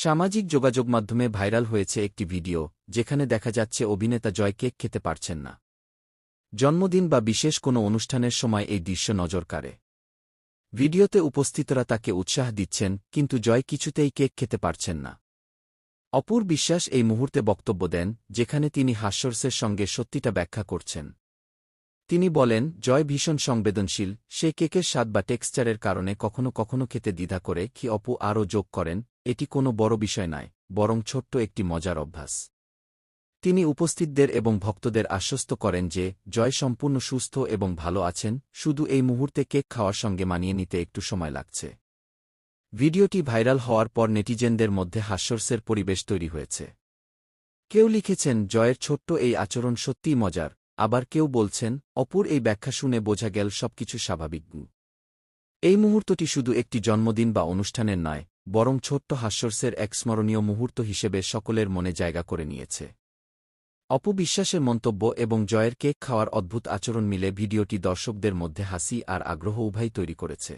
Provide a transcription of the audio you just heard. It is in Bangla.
সামাজিক যোগাযোগ মাধ্যমে ভাইরাল হয়েছে একটি ভিডিও, যেখানে দেখা যাচ্ছে অভিনেতা জয় কেক খেতে পারছেন না। জন্মদিন বা বিশেষ কোনো অনুষ্ঠানের সময় এই দৃশ্য নজর কাড়ে। ভিডিওতে উপস্থিতরা তাকে উৎসাহ দিচ্ছেন, কিন্তু জয় কিছুতেই কেক খেতে পারছেন না। অপুর বিশ্বাস এই মুহূর্তে বক্তব্য দেন, যেখানে তিনি হাস্যরসের সঙ্গে সত্যিটা ব্যাখ্যা করছেন। তিনি বলেন, জয় ভীষণ সংবেদনশীল, সে কেকের স্বাদ বা টেক্সচারের কারণে কখনো কখনো খেতে দ্বিধা করে। কি অপু আরও যোগ করেন, এটি কোনো বড় বিষয় নয়, বরং ছোট্ট একটি মজার অভ্যাস। তিনি উপস্থিতদের এবং ভক্তদের আশ্বস্ত করেন যে জয় সম্পূর্ণ সুস্থ এবং ভালো আছেন, শুধু এই মুহূর্তে কেক খাওয়ার সঙ্গে মানিয়ে নিতে একটু সময় লাগছে। ভিডিওটি ভাইরাল হওয়ার পর নেটিজেনদের মধ্যে হাস্যরসের পরিবেশ তৈরি হয়েছে। কেউ লিখেছেন, জয়ের ছোট্ট এই আচরণ সত্যিই মজার, আবার কেউ বলছেন, অপুর এই ব্যাখ্যা শুনে বোঝা গেল সবকিছু স্বাভাবিক। এই মুহূর্তটি শুধু একটি জন্মদিন বা অনুষ্ঠানের নয়, বরং ছোট্ট হাস্যরসের এক স্মরণীয় মুহূর্ত হিসেবে সকলের মনে জায়গা করে নিয়েছে। অপু বিশ্বাসের মন্তব্য এবং জয়ের কেক খাওয়ার অদ্ভুত আচরণ মিলে ভিডিওটি দর্শকদের মধ্যে হাসি আর আগ্রহ উভয় তৈরি করেছে।